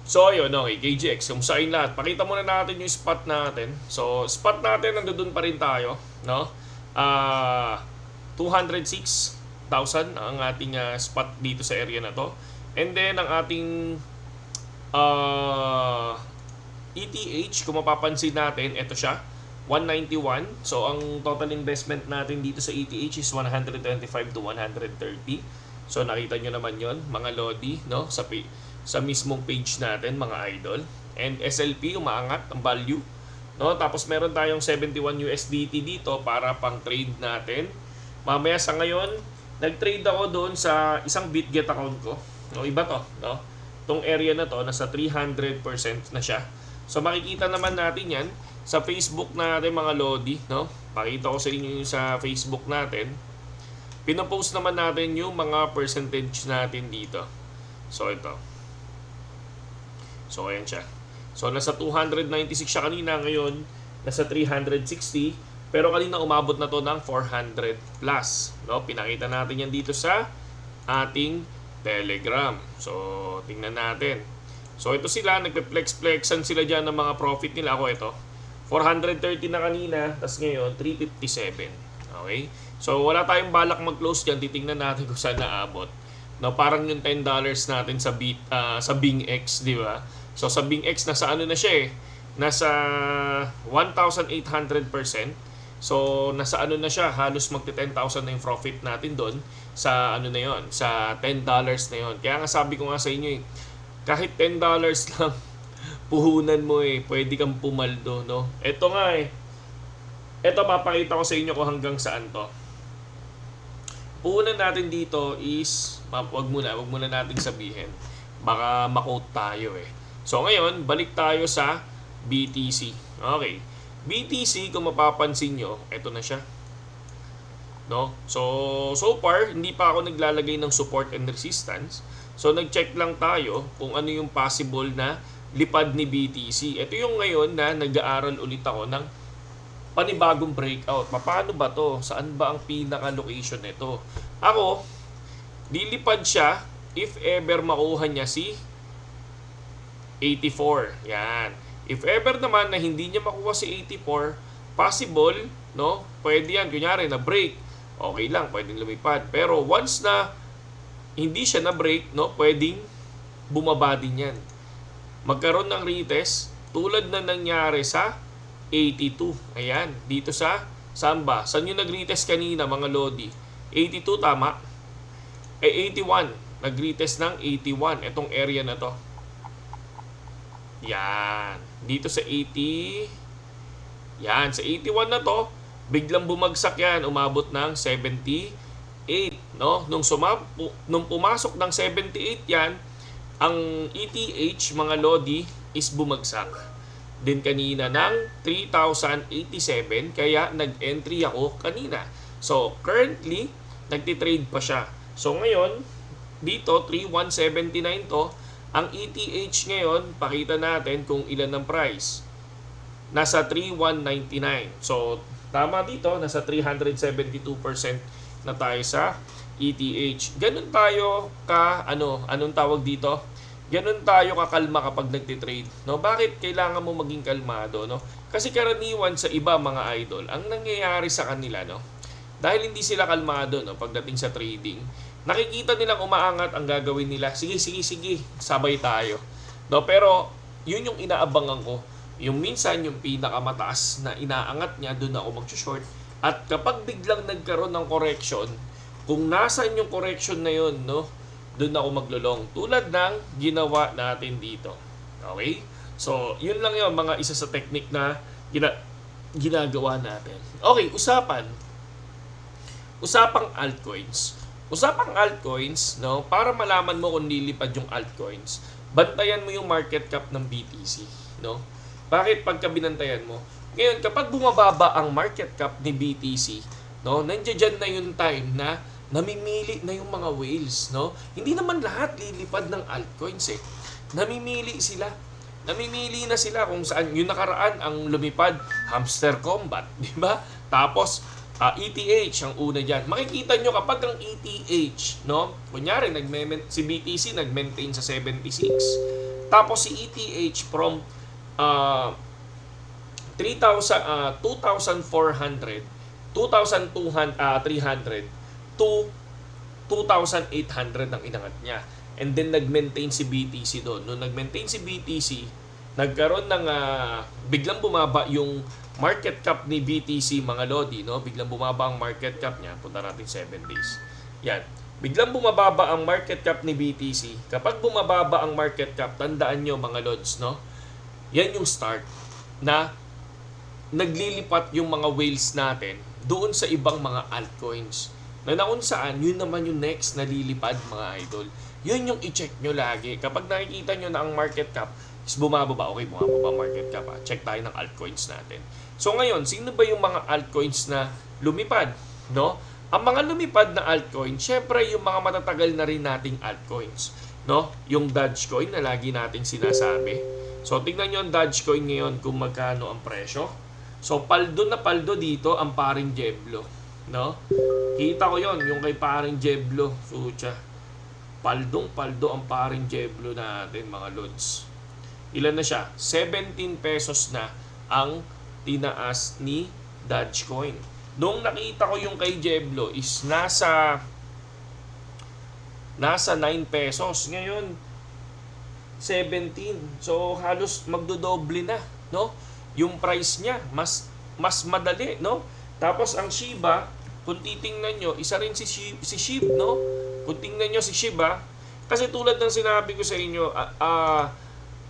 So, ayun, okay, KGX, kumusta yung lahat? Pakita muna natin yung spot natin. So, spot natin, nandoon pa rin tayo, no? 206,000 ang ating spot dito sa area na to. And then, ang ating ETH, kung mapapansin natin, ito siya, 191. So, ang total investment natin dito sa ETH is 125 to 130. So, nakita nyo naman yon mga Lodi, no? Sa mismong page natin, mga idol. And SLP, umaangat ang value. No? Tapos, meron tayong 71 USDT dito para pang trade natin. Mamaya sa ngayon, nag-trade ako doon sa isang BitGet account ko. No, iba to, no? Tong area na to, nasa 300% na siya. So, makikita naman natin yan sa Facebook natin, mga Lodi, no? Pakita ko sa inyo yung sa Facebook natin. Pinopost naman natin yung mga percentage natin dito. So, ito. So, ayan siya. So, nasa 296 siya kanina. Ngayon, nasa 360. Pero kanina umabot na to ng 400 plus. No? Pinakita natin yan dito sa ating Telegram. So, tingnan natin. So, ito sila. Nagpe-flex-flexan sila dyan ng mga profit nila. Ako ito. 430 na kanina. Tapos ngayon, 357. Okay? So, wala tayong balak mag-close dyan. Titingnan natin kung saan naabot. No, parang yung $10 natin sa BingX, di ba? So, sa BingX, nasa ano na siya eh. Nasa 1,800%. So, nasa ano na siya. Halos magti-10,000 na yung profit natin doon sa ano na yon, sa $10 na yon. Kaya nga sabi ko nga sa inyo eh, kahit $10 lang, puhunan mo eh. Pwede kang pumaldo, no? Ito nga eh. Ito, mapakita ko sa inyo kung hanggang saan to. Puhunan natin dito is, wag muna natin sabihin. Baka makot tayo eh. So ngayon, balik tayo sa BTC. Okay. BTC, kung mapapansin nyo, eto na siya. No? So far, hindi pa ako naglalagay ng support and resistance. So nag-check lang tayo kung ano yung possible na lipad ni BTC. Ito yung ngayon na nag-aaral ulit ako ng panibagong breakout. Paano ba to? Saan ba ang pinaka-location nito? Ako, lilipad siya if ever makuha niya si 84. Yan. If ever naman na hindi niya makuha si 84, possible, no? Pwede yan. Kunyari, na break. Okay lang, pwedeng lumipad. Pero once na hindi siya na break, no? Pwedeng bumaba din yan. Magkaroon ng retest tulad na nangyari sa 82. Ayan, dito sa Samba. Saan yung nag-retest kanina, mga Lodi? 82, tama? 81. Nag-retest ng 81. Itong area na to. Yan. Dito sa 80. Yan. Sa 81 na to, biglang bumagsak yan. Umabot ng 78. No? Nung pumasok ng 78 yan, ang ETH, mga Lodi, is bumagsak din kanina ng 3,087. Kaya nag-entry ako kanina. So, currently, nagtitrade pa siya. So, ngayon, dito, 3,179 to. Ang ETH ngayon, pakita natin kung ilan ang price. Nasa 3,199. So, tama dito, nasa 372% na tayo sa ETH. Ganun tayo anong tawag dito? Ganun tayo kakalma kapag nagtitrade. No? Bakit kailangan mo maging kalmado? No? Kasi karaniwan sa iba, mga idol, ang nangyayari sa kanila, no? Dahil hindi sila kalmado, no, pagdating sa trading, nakikita nilang umaangat, ang gagawin nila, sige, sabay tayo. No, pero yun yung inaabangan ko. Yung minsan yung pinakamataas na inaangat niya, doon ako mag-short. At kapag biglang nagkaroon ng correction, kung nasaan yung correction na yun, no, doon ako maglulong. Tulad ng ginawa natin dito. Okay? So, yun lang yung mga isa sa technique na ginagawa natin. Okay, usapang altcoins. Usapang altcoins, no, para malaman mo kung lilipad yung altcoins, bantayan mo yung market cap ng BTC, no? Bakit pagka binantayan mo? Ngayon, kapag bumababa ang market cap ni BTC, no, nandiyan na yung time na namimili na yung mga whales, no? Hindi naman lahat lilipad ng altcoins eh. Namimili na sila kung saan. Yung nakaraan ang lumipad, Hamster Combat, di ba? Tapos ETH ang una diyan. Makikita nyo kapag ang ETH, no? Kunyari si BTC nag-maintain sa 76. Tapos si ETH from uh, 2,400, 2,300 to 2,800 ang inangat niya. And then nag-maintain si BTC doon. Nung nag-maintain si BTC, nagkaroon ng biglang bumaba yung market cap ni BTC, mga lodi, no? Biglang bumaba ang market cap niya. Punta natin 7 days. Yan. Biglang bumababa ang market cap ni BTC. Kapag bumababa ang market cap, tandaan nyo mga lods, no? Yan yung start na naglilipat yung mga whales natin doon sa ibang mga altcoins. Na kung saan, yun naman yung next na lilipad, mga idol. Yun yung i-check nyo lagi. Kapag nakikita nyo na ang market cap is bumababa, okay, bumababa market cap, check tayo ng altcoins natin. So ngayon, sino ba yung mga altcoins na lumipad? No? Ang mga lumipad na altcoins, syempre yung mga matatagal na rin nating altcoins. No? Yung Dogecoin na lagi nating sinasabi. So tingnan nyo ang Dogecoin ngayon kung magkano ang presyo. So paldo na paldo dito ang paring Jeblo. No? Kita ko yon yung kay paring Jeblo. Fucha. Paldong-paldo ang paring Jeblo natin, mga lods. Ilan na siya? 17 pesos na ang tinaas ni Dogecoin. Nung nakita ko yung kay Jeblo is nasa 9 pesos. Ngayon, 17. So, halos magdodoble na, no? Yung price niya, mas madali, no? Tapos, ang Shiba, kung titingnan nyo, isa rin si Shib, no? Kung tingnan nyo si Shiba, kasi tulad ng sinabi ko sa inyo,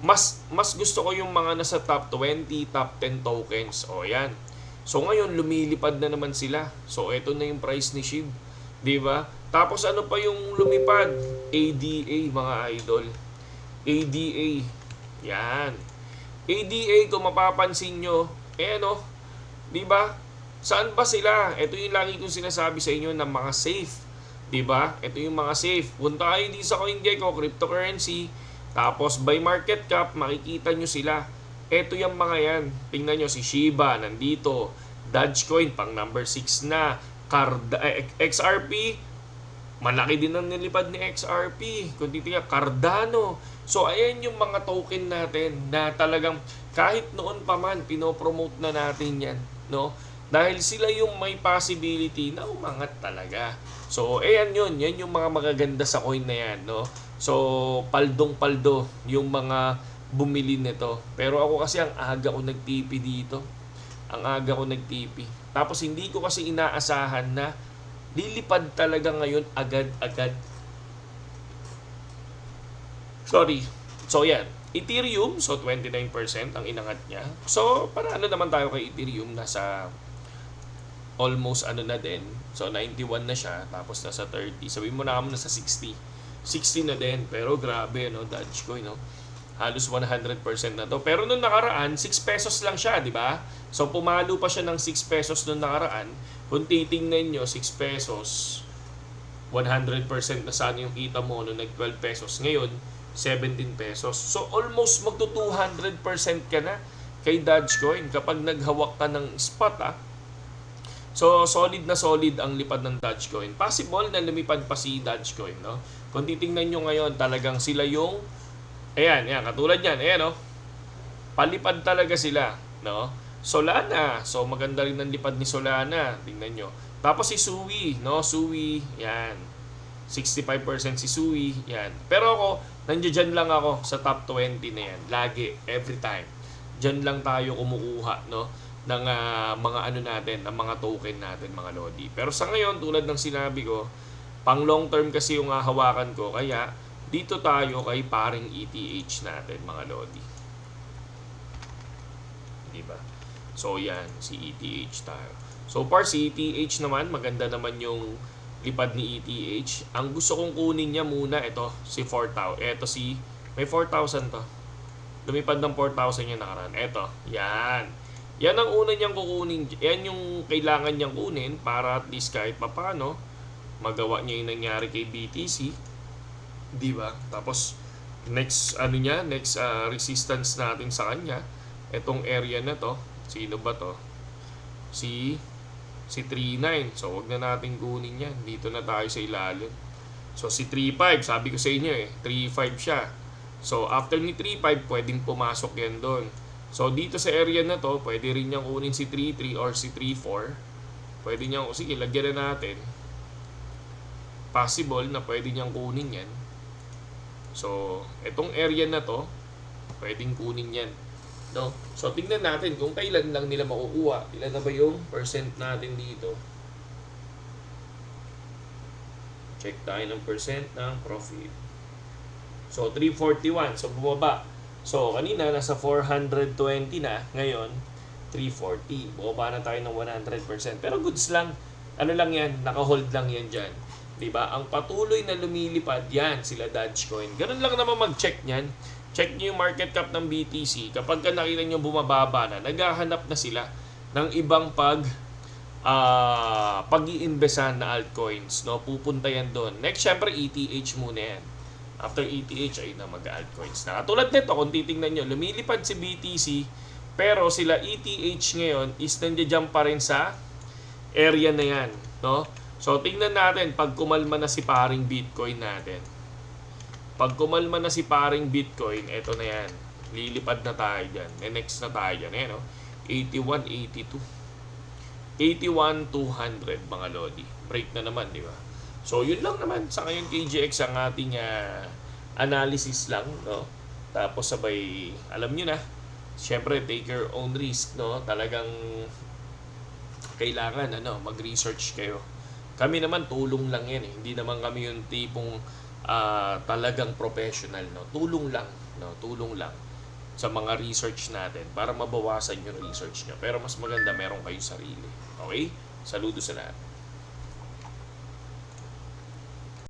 mas gusto ko yung mga nasa top 20, top 10 tokens. O, yan. So, ngayon, lumilipad na naman sila. So, eto na yung price ni Shib. Diba? Tapos, ano pa yung lumipad? ADA, mga idol. ADA. Yan. ADA, kung mapapansin nyo, diba? Saan ba sila? Ito yung lagi kong sinasabi sa inyo ng mga safe. Diba? Ito yung mga safe. Punta kayo di sa CoinGecko, cryptocurrency. Tapos, by market cap, makikita nyo sila. Ito yung mga yan. Tingnan nyo, si Shiba, nandito. Dogecoin, pang number 6 na. XRP, malaki din ang nilipad ni XRP. Kung titingnan, Cardano. So, ayan yung mga token natin na talagang kahit noon pa man, pinopromote na natin yan. No? Dahil sila yung may possibility na umangat talaga. So, ayan yun. Yan yung mga magaganda sa coin na yan. No? So, paldong-paldo yung mga bumili nito. Pero ako kasi ang aga ko nag-TP dito. Ang aga ko nag-TP. Tapos hindi ko kasi inaasahan na lilipad talaga ngayon agad-agad. Sorry. So yan. Ethereum, so 29% ang inangat niya. So, para ano naman tayo kay Ethereum, nasa almost na din. So, 91 na siya, tapos nasa 30. Sabihin mo na kamo nasa 60. 60 na din, pero grabe, no, Dogecoin, no? Halos 100% na to. Pero nung nakaraan, 6 pesos lang siya, di ba? So, pumalo pa siya ng 6 pesos nung nakaraan. Kung titingnan nyo, 6 pesos, 100% na sana yung kita mo nung nag-12 pesos. Ngayon, 17 pesos. So, almost magto 200% ka na kay Dogecoin kapag naghawak ka ng spot, So, solid na solid ang lipad ng Dogecoin. Possible na lumipad pa si Dogecoin, no? Kung titingnan nyo ngayon, talagang sila yung ayan, katulad yan, palipad talaga sila, no? Solana, so maganda rin ang lipad ni Solana, tingnan nyo. Tapos si Sui, no? Sui, yan. 65% si Sui, yan. Pero ako, nandiyan lang ako sa top 20 na yan. Lagi, every time. Diyan lang tayo kumukuha, no? Ng mga natin, ng mga token natin, mga lodi. Pero sa ngayon, tulad ng sinabi ko, pang long term kasi yung hawakan ko, kaya dito tayo kay paring ETH natin, mga lodi. Diba? So, yan. Si ETH tayo. So far, si ETH naman, maganda naman yung lipad ni ETH. Ang gusto kong kunin niya muna, ito, si 4,000. Ito may 4,000 to. Lumipad ng 4,000 yung nakaraan. Ito, yan. Yan ang una niyang kukunin. Yan yung kailangan niyang kunin para at least kahit papano, magawa niya yung nangyari kay BTC. Diba? Tapos, next resistance natin sa kanya, itong area na to, sino ba to? Si 39. So, wag na natin kunin yan. Dito na tayo sa ilalim. So, si 35, sabi ko sa inyo 35 siya. So, after ni 3.5, pwedeng pumasok yan doon. So, dito sa area na to, pwede rin niyang kunin si 3.3 or si 3.4. Pwede niyang, sige, lagyan na natin. Possible na pwede niyang kunin yan. So, itong area na to, pwedeng kunin yan. No? So, tingnan natin kung kailan lang nila makukuha. Ilan na ba yung percent natin dito? Check tayo ng percent ng profit. So, 341. So, bumaba. So, kanina, nasa 420 na. Ngayon, 340. Bumaba na tayo ng 100%. Pero goods lang. Ano lang yan? Naka-hold lang yan dyan. Diba? Ang patuloy na lumilipad, yan, sila Dogecoin. Ganun lang naman mag-check niyan. Check nyo yung market cap ng BTC. Kapag ka nakita nyo bumababa na, naghahanap na sila ng ibang pag-iimbesan na altcoins. No? Pupunta yan doon. Next, syempre, ETH muna yan. After ETH, ay na mag-altcoins na. Katulad nito, kung titingnan nyo, lumilipad si BTC, pero sila ETH ngayon is nandiyan pa rin sa area na yan. No? So, tingnan natin pag kumalma na si paring Bitcoin natin. Pag kumalma na si paring Bitcoin, eto na yan. Lilipad na tayo dyan. Next na tayo dyan. Ayan, no? 81, 82. 81, 200 mga lodi. Break na naman, di ba? So, yun lang naman sa ngayon KGX ang ating analysis lang, no? Tapos sabay, alam nyo na, syempre, take your own risk, no? Talagang kailangan, mag-research kayo. Kami naman, tulong lang yan, eh. Hindi naman kami yung tipong talagang professional, no? Tulong lang, no? Tulong lang sa mga research natin para mabawasan yung research nyo. Pero mas maganda, meron kayong sarili. Okay? Saludo sa lahat.